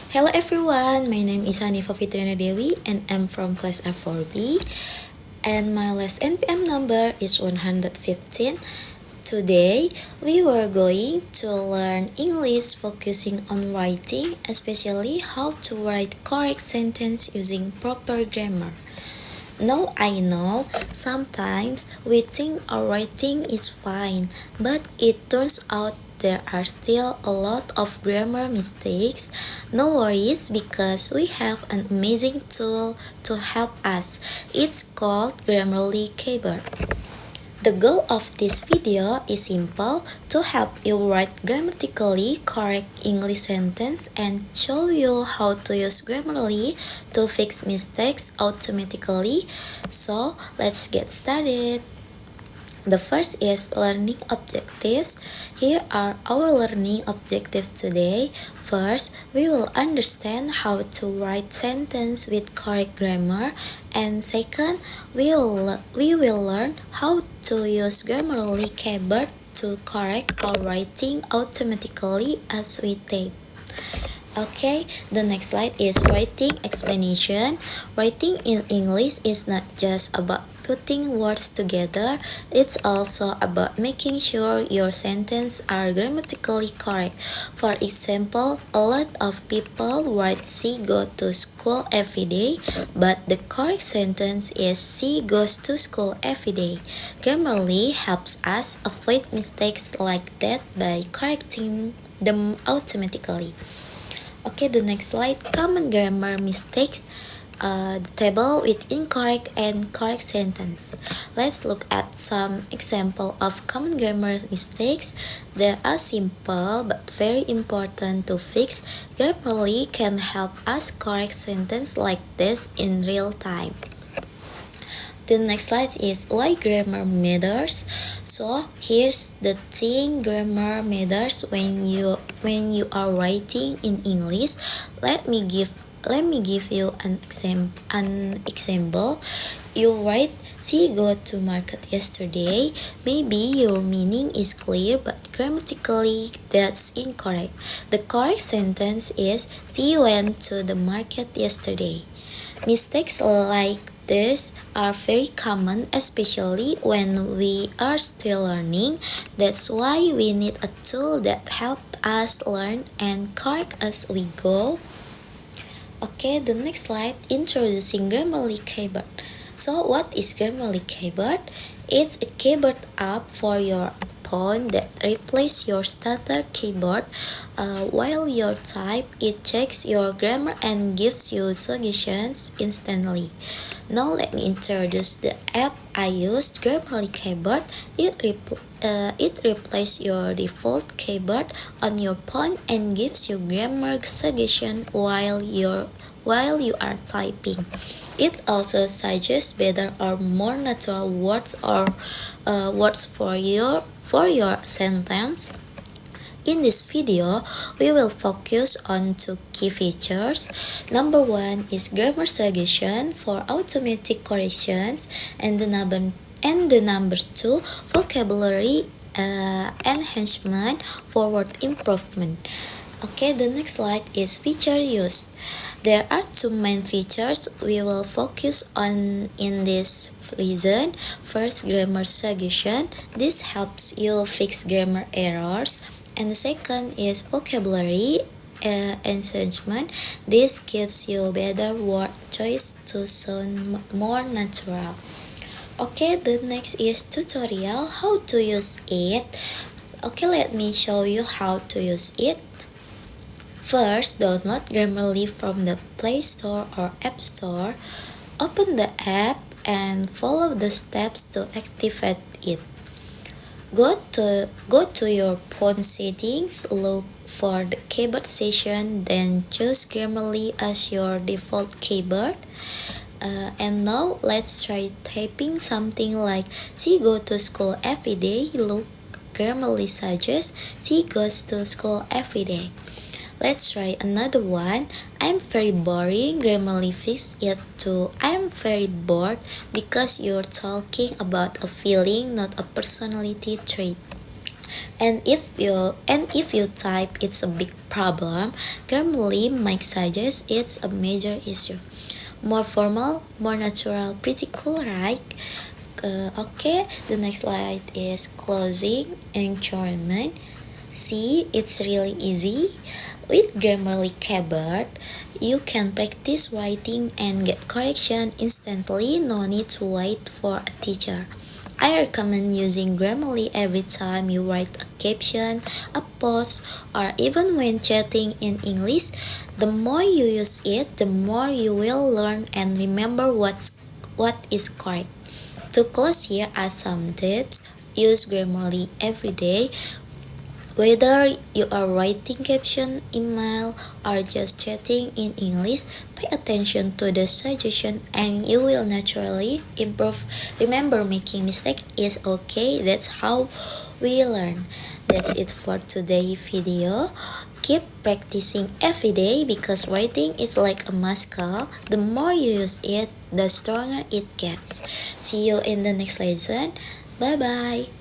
Hello everyone, my name is Hanifah Fitriana and I'm from class F4B and my last NPM number is 115. Today, we were going to learn English focusing on writing, especially how to write correct sentence using proper grammar. Now I know, sometimes we think our writing is fine, but it turns out there are still a lot of grammar mistakes. No worries because we have an amazing tool to help us. It's called Grammarly Keyboard. The goal of this video is simple, to help you write grammatically correct English sentence and show you how to use Grammarly to fix mistakes automatically. So, let's get started. The first is learning objectives. Here are our learning objectives today. First, we will understand how to write sentence with correct grammar. And second, we will learn how to use Grammarly Keyboard to correct our writing automatically as we type. Okay, the next slide is writing explanation. Writing in English is not just about putting words together, it's also about making sure your sentences are grammatically correct. For example, a lot of people write she go to school every day, but the correct sentence is she goes to school every day. Grammarly helps us avoid mistakes like that by correcting them automatically. Okay, the next slide, common grammar mistakes. The table with incorrect and correct sentence. Let's look at some example of common grammar mistakes. They are simple but very important to fix. Grammarly can help us correct sentence like this in real time. The next slide is why grammar matters. So here's the thing grammar matters when you are writing in English. Let me give you an example. You write, she go to market yesterday. Maybe your meaning is clear, but grammatically that's incorrect. The correct sentence is, she went to the market yesterday. Mistakes like this are very common, especially when we are still learning. That's why we need a tool that helps us learn and correct as we go. Okay, the next slide, introducing Grammarly Keyboard. So what is Grammarly Keyboard? It's a keyboard app for your phone that replaces your standard keyboard. While you type, it checks your grammar and gives you suggestions instantly. Now let me introduce the app I used, Grammarly Keyboard. It replaces your default keyboard on your phone and gives you grammar suggestion while you are typing. It also suggests better or more natural words or words for your sentence. In this video, we will focus on two key features. Number one is grammar suggestion for automatic corrections, and the number two, vocabulary enhancement for word improvement. Okay, the next slide is feature used. There are two main features we will focus on in this lesson. First, grammar suggestion. This helps you fix grammar errors. And the second is vocabulary enhancement. This gives you better word choice to sound more natural. Okay, the next is tutorial, how to use it. Okay, let me show you how to use it. First, download Grammarly from the Play Store or App Store. Open the app and follow the steps to activate it. Go to your phone settings, look for the keyboard session, then choose Grammarly as your default keyboard. And now let's try typing something like, she go to school every day. Look, Grammarly suggests she goes to school every day. Let's try another one. I'm very boring. Grammarly fixed it to I'm very bored because you're talking about a feeling, not a personality trait. And if you type it's a big problem, Grammarly might suggest it's a major issue. More formal, more natural, pretty cool, right? Okay, the next slide is closing environment. See, it's really easy. With Grammarly keyboard, you can practice writing and get correction instantly, no need to wait for a teacher. I recommend using Grammarly every time you write a caption, a post, or even when chatting in English. The more you use it, the more you will learn and remember what is correct. To close, here are some tips. Use Grammarly every day. Whether you are writing caption, email, or just chatting in English, pay attention to the suggestion and you will naturally improve. Remember, making mistake is okay. That's how we learn. That's it for today's video. Keep practicing every day because writing is like a muscle. The more you use it, the stronger it gets. See you in the next lesson. Bye bye.